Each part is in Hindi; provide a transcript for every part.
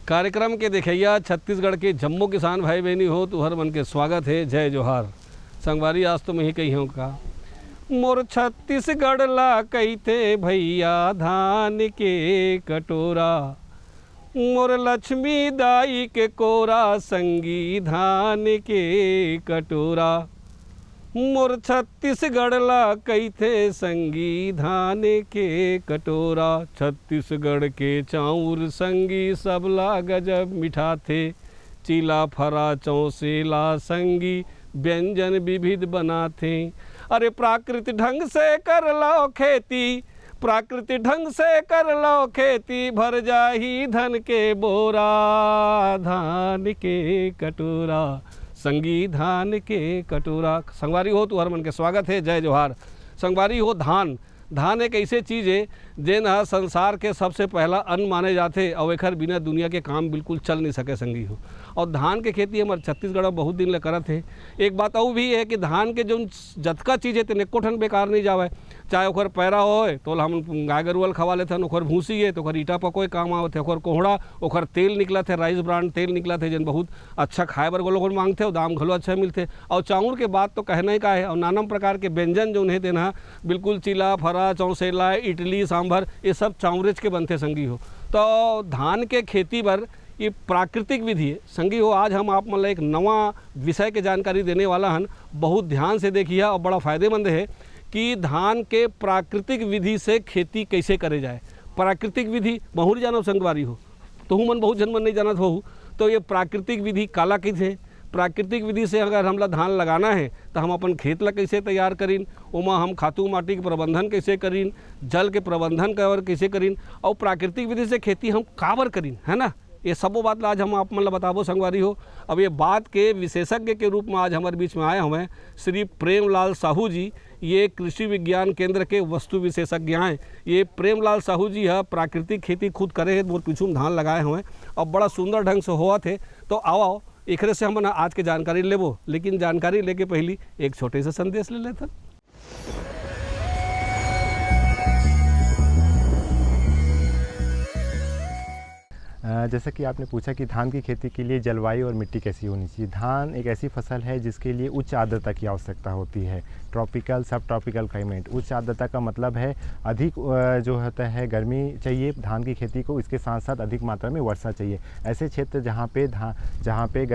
कार्यक्रम के देखैया छत्तीसगढ़ के जम्मू किसान भाई बहनी हो तो हर मन के स्वागत है। जय जोहार। संगवारी आज तो मैं ही कही हूँ का मोर छत्तीसगढ़ ला कहते भैया धान के कटोरा, मोर लक्ष्मी दाई के कोरा संगी धान के कटोरा, मोर छत्तीसगढ़ ला कहते संगी धान के कटोरा। छत्तीसगढ़ के चाउर संगी सबला गजब मिठा थे, चीला फरा चौसेला संगी व्यंजन विविध बनाते। अरे प्राकृतिक ढंग से कर लो खेती, प्राकृतिक ढंग से कर लो खेती, भर जाही धन के बोरा, धान के कटोरा संगी धान के कटोरा। संगवारी हो तो हर मन के स्वागत है। जय जोहार। संगवारी हो धान एक ऐसे चीज़ है जेन ह संसार के सबसे पहला अन्न माने जाते और एकर बिना दुनिया के काम बिल्कुल चल नहीं सके संगी हो। और धान के खेती हमारे छत्तीसगढ़ में बहुत दिन ले करत है। एक बात और भी है कि धान के जो जतका चीज़ है तेने एको ठन बेकार नहीं जावे, चाहे ओकर पैरा होए तो हम गाय गरुअल खवा लेथन, ओकर भूसी है तो ओकर ईटा पकोए काम आवत है, ओकर कोहड़ा ओकर तेल निकलत है, राइस ब्रांड तेल निकलत है जन बहुत अच्छा खाए बर लोग मांगते और दाम घलो अच्छा मिलते। और चाउर के बात तो कहना ही का है। और नाना प्रकार के व्यंजन जो उन्हें देना बिल्कुल चीला फरा चौसेला इडली सांभर ये सब चाउरेज के बनते संगी हो। तो धान के खेती पर ये प्राकृतिक विधि है संगी हो। आज हम आप मतलब एक नवा विषय के जानकारी देने वाला हन, बहुत ध्यान से देखिए और बड़ा फ़ायदेमंद है कि धान के प्राकृतिक विधि से खेती कैसे करे जाए। प्राकृतिक विधि बहुरी जानव संगवारी हो तो मन बहुत जन मन नहीं जानत हो। तो ये प्राकृतिक विधि काला थे। प्राकृतिक विधि से अगर हमला धान लगाना है तो हम अपन खेत ला कैसे तैयार करीन, उमा हम खातू माटी के प्रबंधन कैसे करीन, जल के प्रबंधन कैसे करीन और प्राकृतिक विधि से खेती हम काबर करीन, है ना। ये सबो बात आज हम आप मतलब बताबो संगवारी हो। अब ये बात के विशेषज्ञ के रूप में आज हमारे बीच में आए हुए हैं श्री प्रेमलाल साहू जी। ये कृषि विज्ञान केंद्र के वस्तु विशेषज्ञ हैं। ये प्रेमलाल साहू जी है प्राकृतिक खेती खुद करे है, मोर पीछू में धान लगाए हुए हैं और बड़ा सुंदर ढंग से हुआ थे। तो आओ एक से हम आज के जानकारी लेबो, लेकिन जानकारी लेके पहली एक छोटे से संदेश ले लेते। जैसा कि आपने पूछा कि धान की खेती के लिए जलवायु और मिट्टी कैसी होनी चाहिए। धान एक ऐसी फसल है जिसके लिए उच्च आर्द्रता की आवश्यकता होती है। ट्रॉपिकल सब ट्रॉपिकल क्लाइमेट। उच्च आर्द्रता का मतलब है अधिक जो होता है गर्मी चाहिए धान की खेती को, इसके साथ साथ अधिक मात्रा में वर्षा चाहिए। ऐसे क्षेत्र जहाँ पे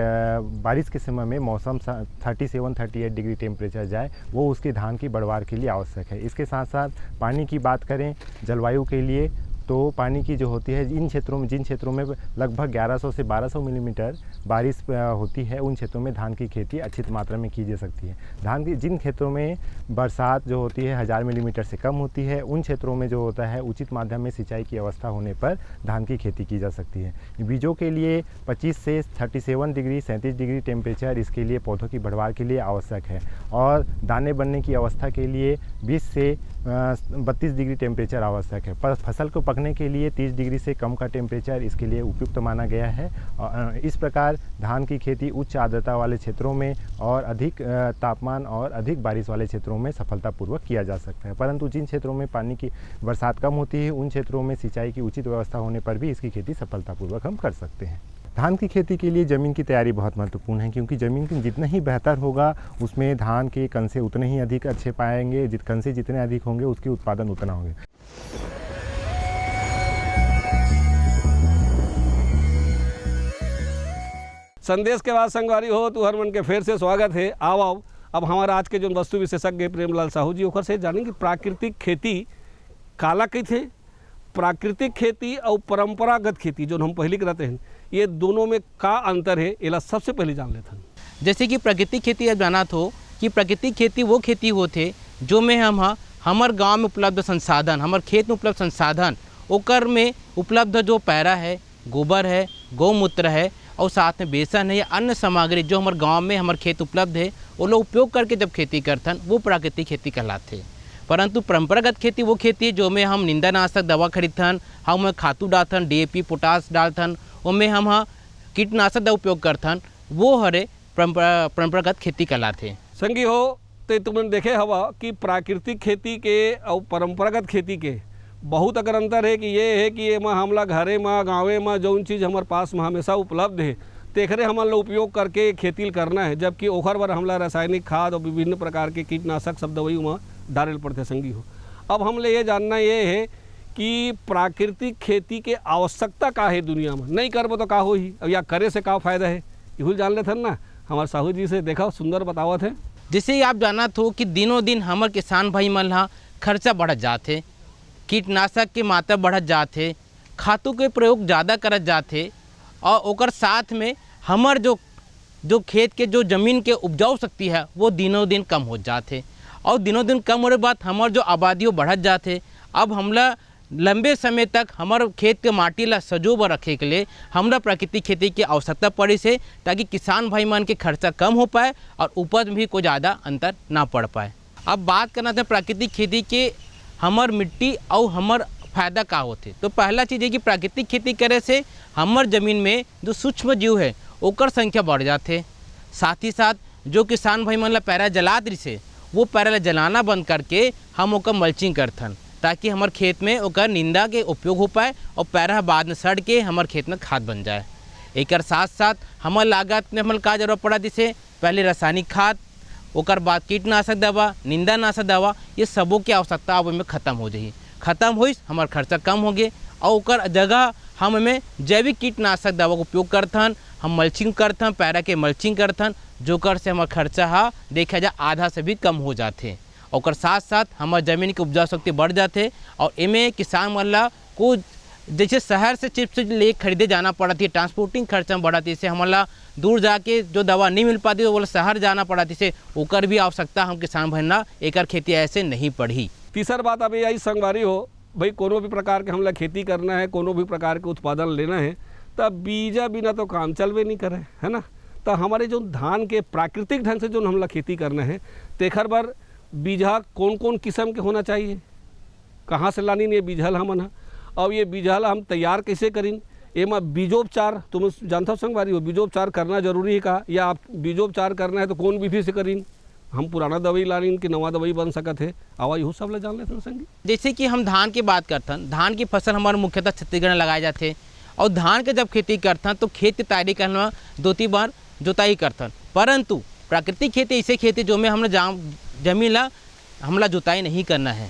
बारिश के समय में मौसम 37-38 डिग्री टेम्परेचर जाए वो उसके धान की बढ़वार के लिए आवश्यक है। इसके साथ साथ पानी की बात करें जलवायु के लिए तो पानी की जो होती है जिन क्षेत्रों में लगभग 1100 से 1200 मिलीमीटर बारिश होती है उन क्षेत्रों में धान की खेती अच्छी मात्रा में की जा सकती है। धान की जिन क्षेत्रों में बरसात जो होती है 1000 मिलीमीटर से कम होती है उन क्षेत्रों में जो होता है उचित माध्यम में सिंचाई की अवस्था होने पर धान की खेती की जा सकती है। बीजों के लिए 25 से 37 डिग्री 37 डिग्री टेम्परेचर इसके लिए पौधों की बढ़वार के लिए आवश्यक है। और दाने बनने की अवस्था के लिए 20 से 32 डिग्री टेम्परेचर आवश्यक है। पर फसल को पकने के लिए 30 डिग्री से कम का टेम्परेचर इसके लिए उपयुक्त माना गया है। इस प्रकार धान की खेती उच्च आर्द्रता वाले क्षेत्रों में और अधिक तापमान और अधिक बारिश वाले क्षेत्रों में सफलतापूर्वक किया जा सकता है। परंतु जिन क्षेत्रों में पानी की बरसात कम होती है उन क्षेत्रों में सिंचाई की उचित व्यवस्था होने पर भी इसकी खेती सफलतापूर्वक हम कर सकते हैं। धान की खेती के लिए ज़मीन की तैयारी बहुत महत्वपूर्ण है क्योंकि ज़मीन जितना ही बेहतर होगा उसमें धान के कनसे उतने ही अधिक अच्छे पाएंगे। कनसे जितने अधिक होंगे उसके उत्पादन उतना होंगे। संदेश के बाद संगवारी हो तो हर मन के फिर से स्वागत है। आओ अब हमारा आज के जो वस्तु विशेषज्ञ प्रेमलाल साहू जी ओकर से जानेंगे प्राकृतिक खेती काला कहते हैं। प्राकृतिक खेती और परंपरागत खेती जो हम पहले करते हैं ये दोनों में का अंतर है, एला सबसे पहले जान लेते हैं। जैसे कि प्राकृतिक खेती अब जाना तो कि प्राकृतिक खेती वो खेती होते जो में हमार गांव में उपलब्ध संसाधन, हमार खेत में उपलब्ध संसाधन ओकर में उपलब्ध जो पैरा है, गोबर है, गौमूत्र है और साथ में बेसन है या अन्य सामग्री जो हमारे गांव में हमारे खेत उपलब्ध है वो लोग उपयोग करके जब खेती करथन वो प्राकृतिक खेती कहलाते। परंतु परंपरागत खेती वो खेती है जो में हम निंदानाशक दवा खरीदथन, हम खातू डालथन, DAP पोटास डालथन, उनमें हम कीटनाशक का उपयोग करथन, वो हरे परंपरागत खेती कहलाते। संगी हो तो तुमने देखे हवा कि प्राकृतिक खेती के और परंपरागत खेती के बहुत अगर अंतर है कि ये है कि ये में हमला घरे में गाँवे में जौन चीज़ हमारे पास में हमेशा उपलब्ध है तेखरे हमन ला उपयोग करके खेती करना है, जबकि ओखर बर हमला रासायनिक खाद और विभिन्न प्रकार के कीटनाशक सब दवाई में डाले पड़ते संगी हो। अब हमले ये जानना ये है कि प्राकृतिक खेती के आवश्यकता का है दुनिया में, नहीं करबो तो का हो ही, अब या करे से का फायदा है यही जान लेते ना। हमारे साहू जी से देखा सुंदर बतावत है। जैसे आप जाना हो कि दिनों दिन हमारे किसान भाई मन ला खर्चा बढ़त जाते, कीटनाशक के मात्रा बढ़त जाते, खातों के प्रयोग ज़्यादा करत जाते और ओकर साथ में हमार जो खेत के जो ज़मीन के उपजाऊ शक्ति है वो दिनों दिन कम हो जाते और दिनों दिन कम होने के बाद हमार जो आबादी बढ़त जाते। अब हमला लंबे समय तक हमारे खेत के माटी ला सजो रखे के लिए हमरा प्राकृतिक खेती की आवश्यकता पड़ी से, ताकि किसान भाई मन के खर्चा कम हो पाए और उपज भी कोई ज़्यादा अंतर ना पड़ पाए। अब बात करना था प्राकृतिक खेती के हमार मिट्टी और हमार फायदा का होते, तो पहला चीज़ है कि प्राकृतिक खेती करे से हमार ज़मीन में जो सूक्ष्म जीव है ओकर संख्या बढ़ जाते। साथ ही साथ जो किसान भाई मन ला पैरा जलात रही से वो पैरा ला जलाना बंद करके हम ओकर मल्चिंग करथन, ताकि हमार खेत में ओकर निंदा के उपयोग हो पाए और पैरा बाद में सड़ के हमार खेत में खाद बन जाए। एक साथ साथ हमार लागत में हमारे का जरूरत पड़ा, जैसे पहले रासायनिक खाद, ओकर बाद कीटनाशक दवा, निंदानाशक दवा, ये सबों की आवश्यकता अब में ख़त्म हो जाए। ख़त्म हो हमार खर्चा कम हो गए और ओकर जगह हम में जैविक कीटनाशक दवा का उपयोग करथन, हम मल्चिंग करथन, पैरा के मल्चिंग करथन, जो कर से हमार खर्चा हा देखा जाए आधा से भी कम हो जाते। और साथ साथ हमारे ज़मीन की उपजाऊ शक्ति बढ़ जाते और इमें किसान मन ला को जैसे शहर से चिप्स ले खरीदे जाना पड़ा थी, ट्रांसपोर्टिंग खर्चा बढ़ा थी, से हमारा दूर जाके जो दवा नहीं मिल पाती वो शहर जाना पड़ा थी, से ओकर भी आवश्यकता हम किसान भाई ना एकर खेती ऐसे नहीं पड़ी। तीसर बात अब यही संगवारी हो भाई, कोनो भी प्रकार के हमला खेती करना है, कोनो भी प्रकार के उत्पादन लेना है तब बीजा बिना तो काम चलवे नहीं करे है ना। तो हमारे जो धान के प्राकृतिक ढंग से जो हमला खेती करना है तेखर बर बीजा कौन कौन किस्म के होना चाहिए, कहाँ से लानी ये बीजल हमन है, और ये बीजल हम तैयार कैसे करीन, एमा बीजोपचार तुम जानता हो संगवारी हो, बीजोपचार करना जरूरी है का, या आप बीजोपचार करना है तो कौन विधि से करीन, हम पुराना दवाई लानीन कि नवा दवाई बन सकत है, आवा यू सब ला जान लेते संगी। जैसे कि हम धान की बात करथन, धान की फसल हमारे मुख्यतः छत्तीसगढ़ में लगाए जाते और धान के जब खेती करथन तो खेत की तैयारी करना 2-3 बार जोताई करथन, परंतु प्राकृतिक खेती ऐसे खेती जो में हमला जमीन ला हमला जुताई नहीं करना है,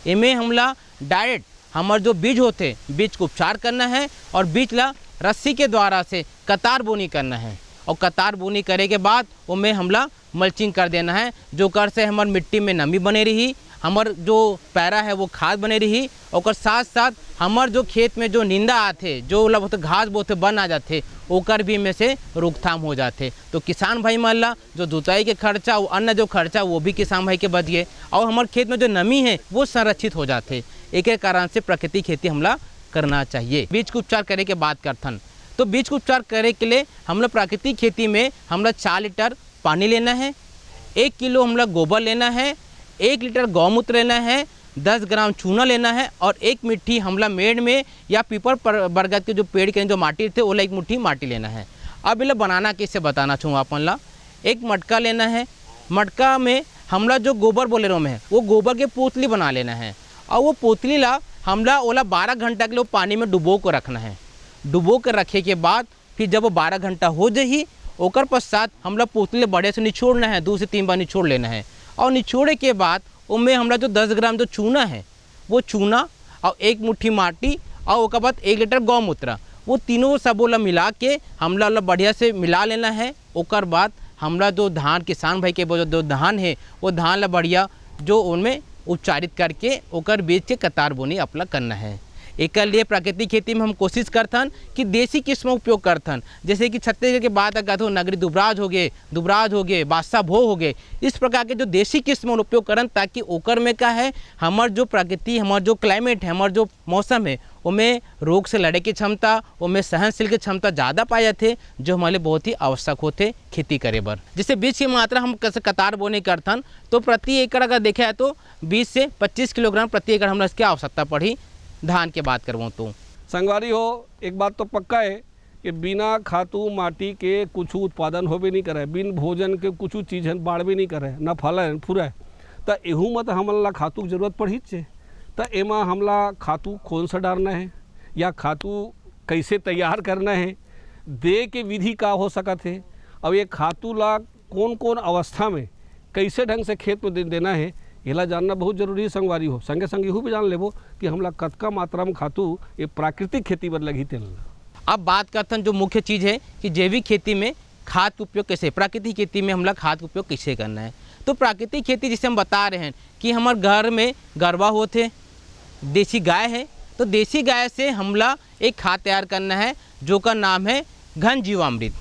इमें हमला डायरेक्ट हमारे जो बीज होते बीज को उपचार करना है और बीज ला रस्सी के द्वारा से कतार बोनी करना है और कतार बोनी करे के बाद उनमें हमला मल्चिंग कर देना है, जो कर से हमारे मिट्टी में नमी बने रही, हमार जो पैरा है वो खाद बने रही और साथ साथ हमार जो खेत में जो निंदा आते जो मतलब घास बोते बन आ जाते ओकर भी में से रोकथाम हो जाते। तो किसान भाई मान ला जो जुताई के खर्चा वो अन्य जो खर्चा वो भी किसान भाई के बच गए और हमारे खेत में जो नमी है वो संरक्षित हो जाते। एक कारण से प्राकृतिक खेती हमला करना चाहिए। बीज को उपचार करे के बात करथन, तो बीज को उपचार करे के लिए हमला प्राकृतिक खेती में हमला 4 लीटर पानी लेना है, 1 किलो हमला गोबर लेना है, 1 लीटर गौमूत्र लेना है, 10 ग्राम चूना लेना है और 1 मुट्ठी हमला मेड़ में या पीपल बरगद के जो पेड़ के जो माटी थे ओला 1 मुट्ठी माटी लेना है। अब इला बनाना कैसे बताना चाहूँ अपन ला। एक मटका लेना है, मटका में हमला जो गोबर बोलेरो में है वो गोबर के पोतली बना लेना है और वो पोतली ला हमला ओला 12 घंटा के लिए पानी में डुबो को रखना है। डुबो के रखे के बाद फिर जब वो 12 घंटा हो जाही ओकर पश्चात हमला पोतली बड़े से निचोड़ना है, 2 से 3 बार निचोड़ लेना है और निचोड़े के बाद उनमें हमला जो 10 ग्राम जो चूना है वो चूना और 1 मुट्ठी माटी और उसके बाद 1 लीटर गौमूत्र वो तीनों सबोला मिला के हमला बढ़िया से मिला लेना है। ओकर बाद हमला जो धान किसान भाई के जो धान है वो धान ला बढ़िया जो उनमें उपचारित करके ओकर बीज के कतार बोनी अपना करना है। एक लिए प्राकृतिक खेती में हम कोशिश करथन कि देसी किस्म उपयोग करथन, जैसे कि छत्तीसगढ़ के बात अगर हो नगरी दुबराज हो गए, बादशाह भो हो गए, इस प्रकार के जो देसी किस्म उपयोग करन ताकि ओकर में क्या है हमार जो प्रकृति हमार जो क्लाइमेट है हमार जो मौसम है उनमें रोग से लड़े की क्षमता उनमें सहनशील की क्षमता ज़्यादा पाए जाते जो हमारे बहुत ही आवश्यक होते खेती करे बर। जैसे बीज की मात्रा हम कैसे कतार बोनी करथन तो प्रति एकड़ अगर देखा है तो 20 से 25 किलोग्राम प्रति एकड़ हमें इसकी आवश्यकता पड़ी। धान की बात करवाऊँ तो संगवारी हो एक बात तो पक्का है कि बिना खातू माटी के कुछ उत्पादन होबे नहीं करे, बिन भोजन के कुछ चीज़ बाढ़ भी नहीं करे, न फल है न फूरा है, तो एहू में तो हमन ला खातू की जरूरत पड़ी छे। तो एमा हमला खातू कौन सा डालना है या खातू कैसे तैयार करना है, दे के विधि का हो सकत है, और ये खातू ला कौन कौन अवस्था में कैसे ढंग से खेत में देना है, येला जानना बहुत जरूरी है संगवारी हो। संगे संग यहू भी जान लेबो कि हमला कतका मात्रा में खातू ये प्राकृतिक खेती बर लगी तेल। अब बात करते हैं जो मुख्य चीज़ है कि जैविक खेती में खाद का उपयोग कैसे, प्राकृतिक खेती में हमला खाद का उपयोग कैसे करना है। तो प्राकृतिक खेती जिसे हम बता रहे हैं कि हमारे घर में गरवा होते, देसी गाय है, तो देसी गाय से हमला एक खाद तैयार करना है जो का नाम है घन जीवामृत।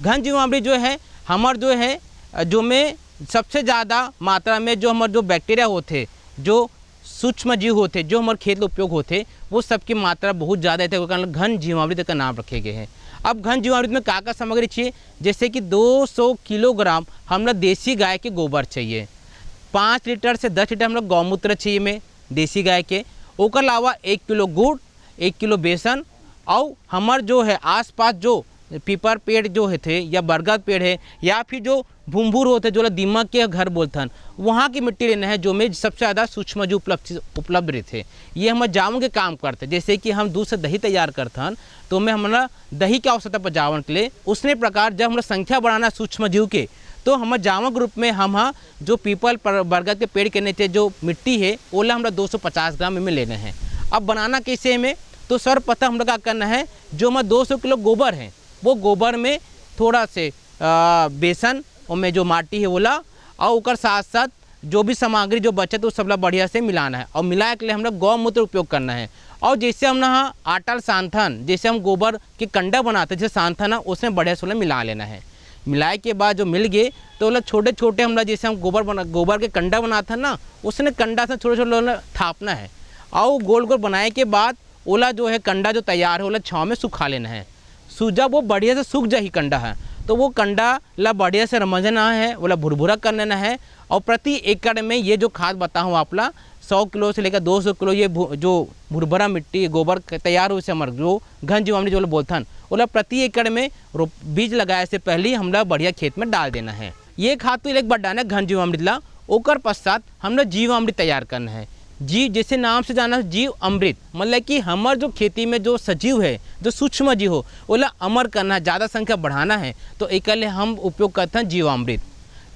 घन जीवामृत जो है हमार जो है जो में सबसे ज़्यादा मात्रा में जो हमारे जो बैक्टीरिया होते, जो सूक्ष्म जीव होते, जो हमारे खेत में उपयोग होते, वो सबकी मात्रा बहुत ज़्यादा है, कारण घन जीवामृत का नाम रखे गए हैं। अब घन जीवामृत में क्या सामग्री चाहिए, जैसे कि 200 किलोग्राम हमला देसी गाय के गोबर चाहिए, 5 लीटर से 10 लीटर हम लोग गौमूत्र चाहिए में देसी गाय के, ओकर अलावा 1 किलो गुड़, 1 किलो बेसन, और हमार जो है आसपास जो पीपर पेड़ जो है थे या बरगद पेड़ है या फिर जो भूमभूर होते जो दीमक के घर बोलते हैं, वहाँ की मिट्टी लेना है जो में सबसे ज़्यादा सूक्ष्म जो उपलब्ध रहते। ये हम जामुन के काम करते, जैसे कि हम दूध से दही तैयार करते हैं तो में हमारा दही की आवश्यकता पर जावन के लिए, उसने प्रकार जब हमारा संख्या बढ़ाना सूक्ष्म जीव के, तो हमारे जामुन ग्रुप में हम जो पीपल पर बरगद के पेड़ के नीचे जो मिट्टी है ओला हमारा 250 ग्राम में लेना है। अब बनाना कैसे में, तो सर्वप्रथम हम लोग क्या करना है, जो हमारा 200 किलो गोबर है वो गोबर में थोड़ा से बेसन और में जो माटी है ओला, और उकर साथ साथ जो भी सामग्री जो बचे तो सबला बढ़िया से मिलाना है, और मिलाए के लिए हम लोग गौमूत्र उपयोग करना है। और जैसे हम ना आटा सांथन, जैसे हम गोबर के कंडा बनाते हैं, जैसे सांथन है उसमें बढ़िया से मिला लेना है। मिलाए के बाद जो मिल गए तो ओला छोटे छोटे हम जैसे हम गोबर के कंडा बनाते हैं ना, उसने कंडा से छोटे छोटे थापना है, और गोल गोल बनाए के बाद ओला जो है कंडा जो तैयार है ओला छाँव में सुखा लेना है। जब वो बढ़िया से सूख जाए कंडा है तो वो कंडा ला बढ़िया से रमजना है, बोला भुरभुरा कर लेना है, और प्रति एकड़ में ये जो खाद बताऊँ आपला 100 किलो से लेकर 200 किलो ये जो भुरभुरा मिट्टी गोबर तैयार हो से हमारे जो घन जीवामृत जो बोलते हैं बोला प्रति एकड़ में बीज लगाए से पहले ही हमला बढ़िया खेत में डाल देना है। ये खाद तो एक बार डालना है घन जीवामृत ला, ओकर पश्चात हमला जीवामृत तैयार करना है। जीव जैसे नाम से जाना जीव अमृत, मतलब कि हमार जो खेती में जो सजीव है जो सूक्ष्म जीव हो ओला अमर करना है, ज़्यादा संख्या बढ़ाना है, तो एक लिए हम उपयोग करते हैं जीवामृत।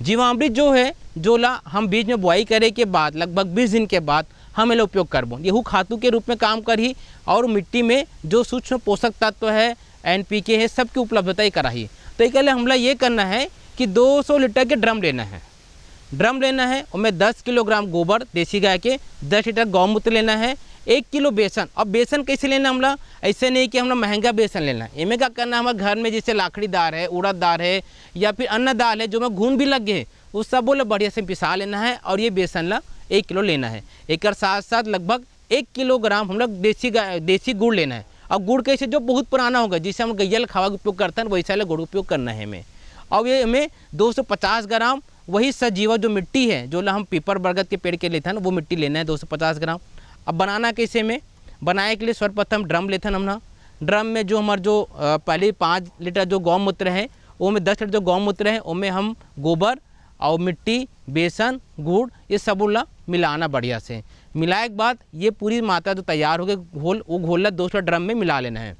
जीवामृत जो है जो ला हम बीज में बुआई करे के बाद लगभग 20 दिन के बाद हम इला उपयोग करबो, यहू खातू के रूप में काम करही, और मिट्टी में जो सूक्ष्म पोषक तत्व है NPK है सबकी उपलब्धता ही कराही। तो एक लिए हमला ये करना है कि 200 लीटर के ड्रम लेना है, उसमें 10 किलोग्राम गोबर देसी गाय के, 10 लीटर गौमूत्र लेना है, 1 किलो बेसन। अब बेसन कैसे लेना हमला, ऐसे नहीं कि हमला महंगा बेसन लेना है, इनमें क्या करना है हमारे घर में जैसे लाखड़ी दाल है, उड़द दाल है या फिर अन्य दाल है जो में घून भी लग गए उस सब बोला बढ़िया से पिसा लेना है, और ये बेसन ला 1 किलो लेना है। एक साथ साथ लगभग 1 किलोग्राम हम लोग देसी गुड़ लेना है, और गुड़ कैसे जो बहुत पुराना होगा जिसे हम गैया खावा का उपयोग करते हैं वैसा गुड़ उपयोग करना है हमें। और ये हमें 250 ग्राम वही सजीवा जो मिट्टी है जो हम पीपर बरगद के पेड़ के लेते हैं वो मिट्टी लेना है 250 ग्राम। अब बनाना कैसे में, बनाए के लिए सर्वप्रथम ड्रम लेते हैं हम, ड्रम में जो हमारे जो पहले 5 लीटर जो गौमूत्र है वो में 10 लीटर जो गौमूत्र है उसमें हम गोबर और मिट्टी बेसन गुड़ ये सब ला मिलाना बढ़िया से। मिलाए के बाद ये पूरी मात्रा जो तैयार हो गई घोल, वो घोल दूसरा ड्रम में मिला लेना है।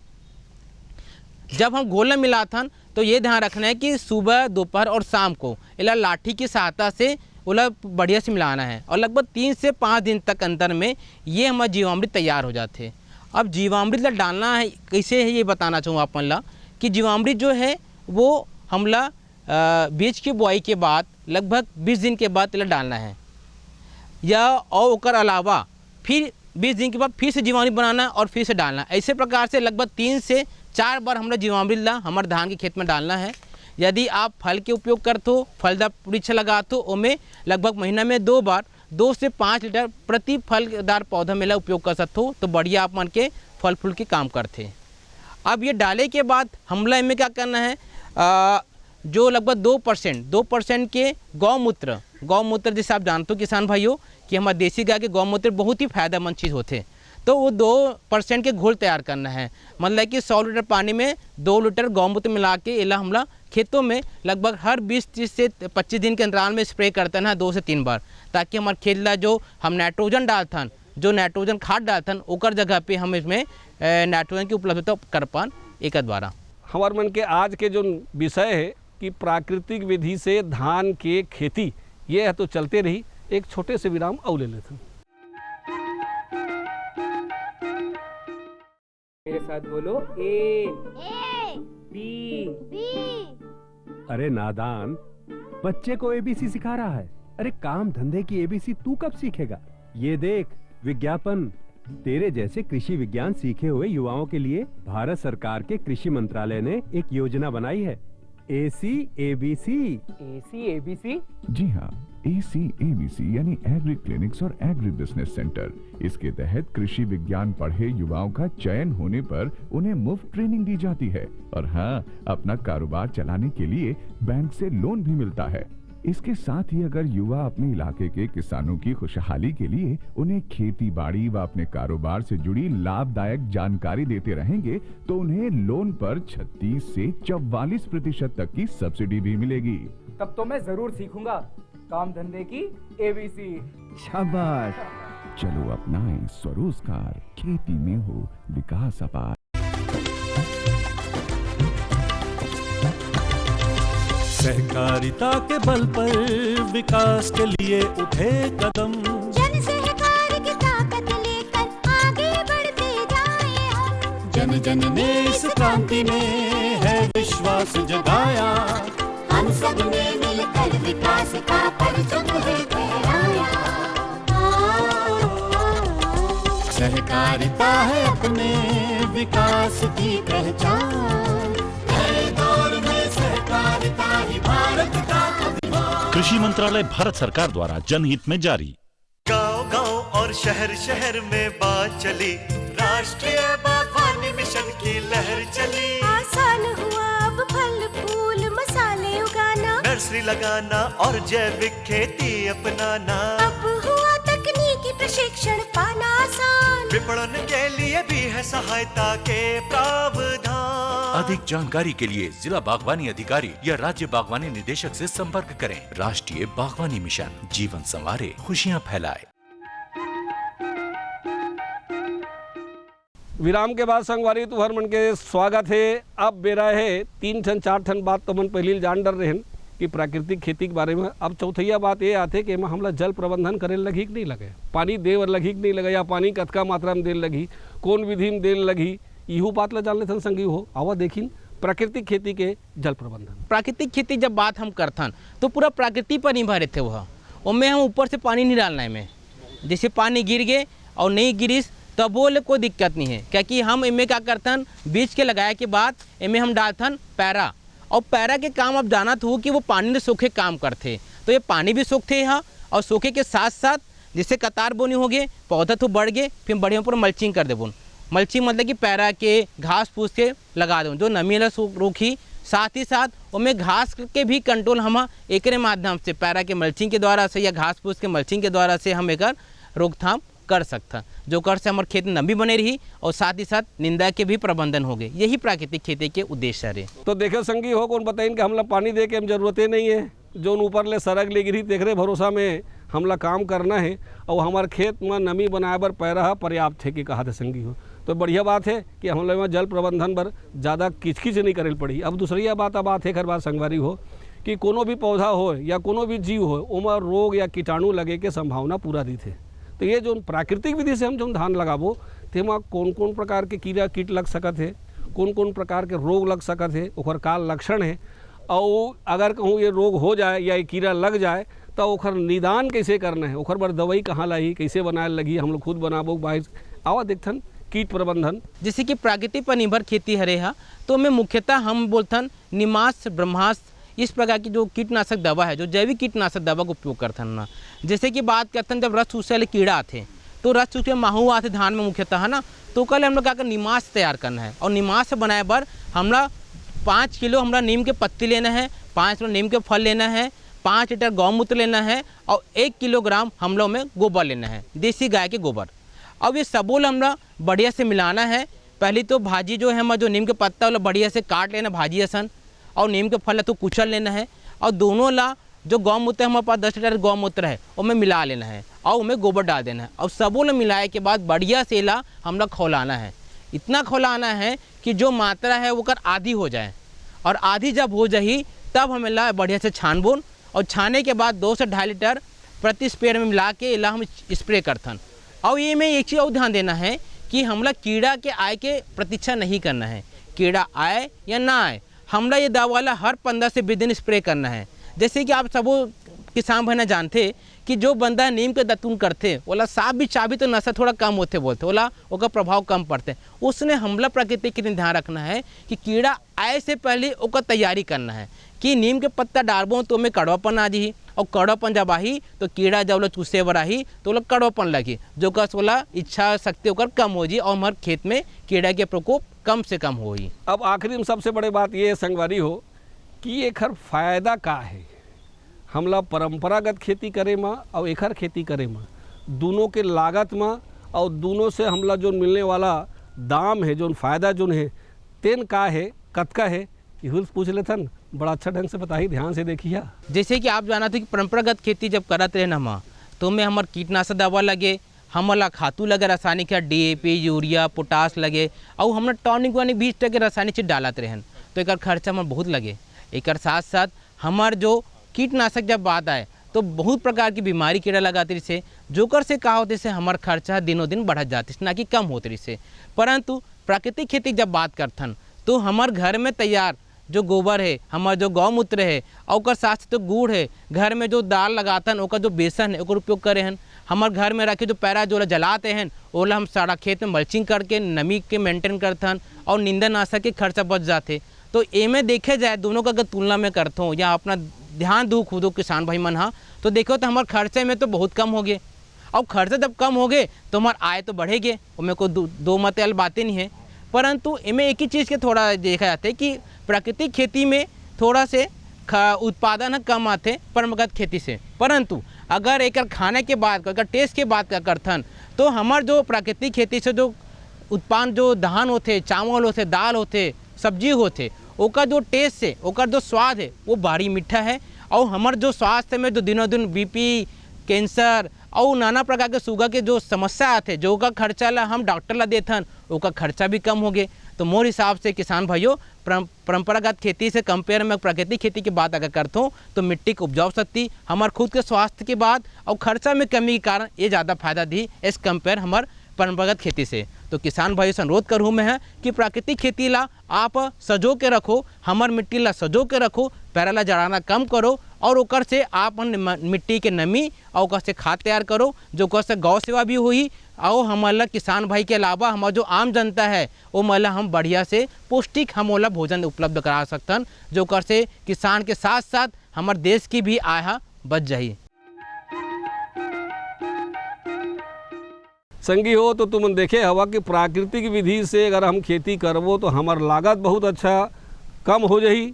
जब हम घोल मिलाते हैं तो ये ध्यान रखना है कि सुबह दोपहर और शाम को इला लाठी की सहायता से ओला बढ़िया से मिलाना है, और लगभग 3 से 5 दिन तक अंतर में ये हमारा जीवामृत तैयार हो जाते हैं। अब जीवामृत ला डालना है कैसे है ये बताना चाहूँ अपन ला कि जीवामृत जो है वो हमला बीज की बुआई के बाद लगभग 20 दिन के बाद इला डालना है, या और ओकर अलावा फिर 20 दिन के बाद फिर से जीवामृत बनाना और फिर से डालना। ऐसे प्रकार से लगभग 3 से 4 बार हमरा जीवामृत ला हमारे धान के खेत में डालना है। यदि आप फल के उपयोग करते हो, फलदार वृक्ष लगाते हो, उनमें लगभग महीना में 2 बार 2 से 5 लीटर प्रति फलदार पौधा में उपयोग कर सकते हो, तो बढ़िया आप मन के फल फूल के काम करते। अब ये डाले के बाद हमला इनमें क्या करना है, जो लगभग 2% के गौमूत्र जैसे आप जानते हो किसान भाइयों कि हमारे देसी गाय के गौमूत्र बहुत ही फायदेमंद चीज़ होते, तो वो 2% के घोल तैयार करना है। मतलब कि 100 लीटर पानी में 2 लीटर गौमूत्र मिला के इला हमला खेतों में लगभग हर 20 से 25 दिन के अंतराल में स्प्रे करते हैं 2 से 3 बार, ताकि हमारे खेत ला जो हम नाइट्रोजन डालते हैं जो नाइट्रोजन खाद डालथन ओकर जगह पे हम इसमें नाइट्रोजन की उपलब्धता कर पान एक द्वारा। हमार मन के आज के जो विषय है कि प्राकृतिक विधि से धान के खेती, ये है तो चलते रही। एक छोटे से विराम और ले लेते हैं। मेरे साथ बोलो ए बी। अरे नादान, बच्चे को एबीसी सिखा रहा है। अरे काम धंधे की एबीसी तू कब सीखेगा? ये देख विज्ञापन, तेरे जैसे कृषि विज्ञान सीखे हुए युवाओं के लिए भारत सरकार के कृषि मंत्रालय ने एक योजना बनाई है, ACABC। ACABC? जी हाँ, ACABC यानी एग्री क्लिनिक्स और एग्री बिजनेस सेंटर। इसके तहत कृषि विज्ञान पढ़े युवाओं का चयन होने पर उन्हें मुफ्त ट्रेनिंग दी जाती है और हाँ, अपना कारोबार चलाने के लिए बैंक से लोन भी मिलता है। इसके साथ ही अगर युवा अपने इलाके के किसानों की खुशहाली के लिए उन्हें खेती बाड़ी व अपने कारोबार से जुड़ी लाभदायक जानकारी देते रहेंगे तो उन्हें लोन पर 36 से 44% तक की सब्सिडी भी मिलेगी। तब तो मैं जरूर सीखूंगा काम धंधे की ABC। शाबाश, चलो अपनाएं स्वरोजगार, खेती में हो विकास अपार। सहकारिता के बल पर विकास के लिए उठे कदम, जन सहकार की ताकत लेकर आगे बढ़ते जाएं हम। जन जन ने इस क्रांति में है विश्वास जगाया, हम सब ने मिलकर विकास का परचम है फहराया। सहकारिता है अपने विकास की पहचान, नए दौर में सहकारिता ही भारत का अभिमान। कृषि मंत्रालय भारत सरकार द्वारा जनहित में जारी। गांव-गांव और शहर-शहर में बात चली, राष्ट्रीय बागवानी मिशन की लहर चली। आसान हुआ अब फल फूल मसाले उगाना, नर्सरी लगाना और जैविक खेती अपनाना। अब हुआ तकनीकी प्रशिक्षण पाना आसान, विपणन के लिए भी है सहायता के प्रावधान। अधिक जानकारी के लिए जिला बागवानी अधिकारी या राज्य बागवानी निदेशक से संपर्क करें। राष्ट्रीय बागवानी मिशन, जीवन संवारे, खुशियां फैलाए। विराम के बाद संगवारी तुहर मन के स्वागत है। अब बेरा है 3 ठन 4 ठन बात तो मन पहले जान डर रहे कि प्राकृतिक खेती के बारे में। अब चौथैया बात ये आते कि एमा हमला जल प्रबंधन करे लगी कि नहीं लगे, पानी दे लगी कि नहीं लगे, या पानी कतका मात्रा में दे लगी, कौन विधि में दे लगी, इहू बात ला जान लेथन संगी हो। आवा देखिन प्राकृतिक खेती के जल प्रबंधन। प्राकृतिक खेती जब बात हम करथन तो पूरा प्रकृति पर निर्भर रहते वह, उनमें हम ऊपर से पानी नहीं डालना है में, जैसे पानी गिर गए और नहीं गिरिस तब बोले कोई दिक्कत नहीं है, क्योंकि हम इनमें क्या करथन बीज के लगाए के बाद इनमें हम डालथन पैरा, और पैरा के काम अब जाना हो कि वो पानी में सूखे काम करते, तो ये पानी भी सूखते यहाँ और सूखे के साथ साथ जिससे कतार बोनी हो गए, पौधा तो बढ़ गए, फिर बढ़िया ऊपर मल्चिंग कर देबो। मल्चिंग मतलब कि पैरा के घास फूस के लगा दो जो नमी ला रोकी, साथ ही साथ उनमें घास के भी कंट्रोल हम एक माध्यम से पैरा के मल्चिंग के द्वारा से या घास फूस के मल्चिंग के द्वारा से हम एक रोकथाम कर सकता, जो कर से हमारे खेत में नमी बने रही और साथ ही साथ निंदा के भी प्रबंधन हो गए। यही प्राकृतिक खेती के उद्देश्य है। तो देखे संगी हो कौन बताइन कि हमला पानी दे के हम जरूरतें नहीं है, जो ऊपर ले सरग ले गिरी देख रहे भरोसा में हमला काम करना है और हमारे खेत में नमी बनाए बर पैरा पर्याप्त है कि कहा थे संगी हो। तो बढ़िया बात है कि हम लोग में जल प्रबंधन पर ज़्यादा किचकिच नहीं करे पड़ी। अब दूसरी बात है खर बात संगवारी हो कि कोनो भी पौधा हो या कोनो भी जीव हो उमर रोग या कीटाणु लगे के संभावना पूरा दी थे। तो ये जो प्राकृतिक विधि से हम जो धान लगाबो तेमा कौन कौन प्रकार के कीड़ा कीट लग सकत है, कौन कौन प्रकार के रोग लग सकत है, ओकर का लक्षण है, और अगर कहूँ ये रोग हो जाए या ये कीड़ा लग जाए तो ओकर निदान कैसे करना है, ओकर बर दवाई कहाँ लाई, कैसे बनाए लगी, हम लोग खुद बनाबो बाहर आवा देखथन कीट प्रबंधन। जैसे कि प्राकृतिक पर निर्भर खेती हरे हा तो मैं मुख्यतः हम बोलथन निमास ब्रह्मास्त्र इस प्रकार की जो कीटनाशक दवा है, जो जैविक कीटनाशक दवा का उपयोग करथन ना। जैसे कि बात करते हैं जब रस चूसे वाले कीड़ा आते तो रस चूसे माहू आते धान में मुख्यतः है ना, तो कल हम लोग क्या कर निमास तैयार करना है, और निमास बनाए बर हमरा 5 किलो हमरा नीम के पत्ती लेना है, 5 किलो नीम के फल लेना है, 5 लीटर गौमूत्र लेना है और 1 किलोग्राम हम लोग में गोबर लेना है, देसी गाय के गोबर। अब ये सबोल हमरा बढ़िया से मिलाना है। पहले तो भाजी जो है हमारा जो नीम के पत्ता वाला बढ़िया से काट लेना भाजी असन, और नीम के फल तो कुचल लेना है, और दोनों ला जो गौमूत्र हमारे पास 10 लीटर गौमूत्र है उसमें मिला लेना है और उसमें गोबर डाल देना है और सबों ने मिलाए के बाद बढ़िया से ला हम लोग खौलाना है। इतना खौलाना है कि जो मात्रा है वो कर आधी हो जाए और आधी जब हो जाही तब हमें ला बढ़िया से छानबून और छाने के बाद 2 से 2.5 लीटर प्रति स्प्रे में मिला के ला हम स्प्रे करथन। और ये में एक चीज़ और ध्यान देना है कि हमला कीड़ा के आए के प्रतीक्षा नहीं करना है। कीड़ा आए या ना आए हमला ये दवा हर 15 से 20 दिन स्प्रे करना है। जैसे कि आप सबो किसान भाई जानते कि जो बंदा नीम के दतून करते ओला साफ भी चाबी तो नशा थोड़ा कम होते बोलते ओला ओका प्रभाव कम पड़ते। उसने हमला प्रकृति के लिए ध्यान रखना है कि कीड़ा आए से पहले ओका तैयारी करना है कि नीम के पत्ता डालबो तो में कड़वापन आ जी और कड़वापन जब आही तो कीड़ा जब लोग चूसे बर आही तो लोग कड़वापन लगी जो कस वाला इच्छा शक्ति होकर कम हो जी और हमारे खेत में कीड़ा के प्रकोप कम से कम हो। अब आखिरी में सबसे बड़ी बात ये संगवारी हो कि एकर फायदा का है हमला परंपरागत खेती करे में और एकर खेती करे में दोनों के लागत में और दोनों से हमला जो मिलने वाला दाम है जो फायदा जो है तेन का है कतका है यही पूछ लेथन। बड़ा अच्छा ढंग से बताइए, ध्यान से देखिए। जैसे कि आप जाना थे कि परंपरागत खेती जब करत रहे ना तो में हमार कीटनाशक दवा लगे हमला खातू लगे रासायनिक DAP यूरिया पोटास लगे और हमने टॉनिक वानिक 20 टके रासायनिक चीज डालत रहन तो एक खर्चा हमारे बहुत लगे। एक साथ साथ हमार जो कीटनाशक जब बात आए तो बहुत प्रकार की बीमारी कीड़ा लगाते से जोकर से कहा होते से हमार खर्चा दिनों दिन बढ़त जाते ना कि कम होते से। परंतु प्राकृतिक खेती जब बात करथन तो हमार घर में तैयार जो गोबर है हमार जो गौमूत्र है और साथ तो गुड़ है घर में जो दाल लगातन ओकर जो बेसन है ओकर उपयोग करे हैं। हमार घर में रखे जो पैरा जो जलाते हैं ओला हम सारा खेत में मल्चिंग करके नमी के मेंटेन करथन और नींदनाशक के खर्चा बच जाते। तो एमे देखे जाए दोनों का अगर तुलना में करता हूँ या अपना ध्यान दूँ खुदो किसान भाई मन हाँ तो देखो तो हमारे खर्चे में तो बहुत कम हो गए और खर्चा जब कम हो गए तो हमारा आय तो बढ़ेगे और मेरे को दो मत वाली बातें नहीं है। परंतु इनमें एक ही चीज़ के थोड़ा देखा जाता है कि प्राकृतिक खेती में थोड़ा से उत्पादन कम आते परंपरागत खेती से। परंतु अगर एक खाने के बाद अगर टेस्ट के बात का करथन तो हमार जो प्राकृतिक खेती से जो उत्पादन जो धान होते चावल होते दाल होते सब्जी होते ओका जो टेस्ट से ओका जो स्वाद है वो भारी मीठा है और हमार जो स्वास्थ्य में जो दिनों दिन BP कैंसर और नाना प्रकार के शुगर के जो समस्या आते जो का खर्चा ला हम डॉक्टर ला देथन ओका खर्चा भी कम हो गए। तो मोर हिसाब से किसान भाइयों परंपरागत खेती से कंपेयर में प्राकृतिक खेती की बात अगर करता हूँ तो मिट्टी की उपजाऊ शक्ति हमारे खुद के स्वास्थ्य के बाद और खर्चा में कमी के कारण ये ज़्यादा फायदा दी एज कंपेयर हमारे परंपरागत खेती से। तो किसान भाइयों से अनुरोध करूँ मैं है कि प्राकृतिक खेती ला आप सजो के रखो हमार मिट्टी ला सजो के रखो पैरा ला जड़ाना कम करो और ओकर से आप मिट्टी के नमी और ओकर से खाद तैयार करो जो ओकर से गौ सेवा भी हुई और हमारा किसान भाई के अलावा हमारा जो आम जनता है वो मतलब हम बढ़िया से पौष्टिक हम ओला भोजन उपलब्ध करा सकतन जो ओकर से किसान के साथ साथ हमारे देश की भी आय बच जाए। संगी हो तो तुम देखे हवा कि प्राकृतिक विधि से अगर हम खेती करबो तो हमार लागत बहुत अच्छा कम हो जाही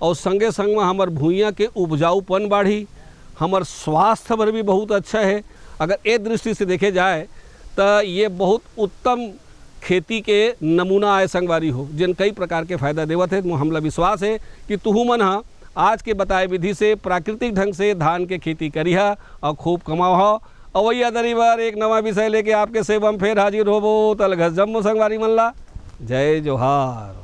और संगे संग में हमार भूइयाँ के उपजाऊपन बढ़ी हमार स्वास्थ्य पर भी बहुत अच्छा है। अगर ए दृष्टि से देखे जाए तो ये बहुत उत्तम खेती के नमूना है संगवारी हो जिन कई प्रकार के फायदा देवत है। हमला विश्वास है कि तुहू मन हाँ आज के बताए विधि से प्राकृतिक ढंग से धान के खेती करिहा और खूब कमाओ हो। अवैया दरी बार एक नवा विषय लेके आपके सेवा में फिर हाजिर होबो तलघस जम्मू संगवारी मल्ला। जय जोहार।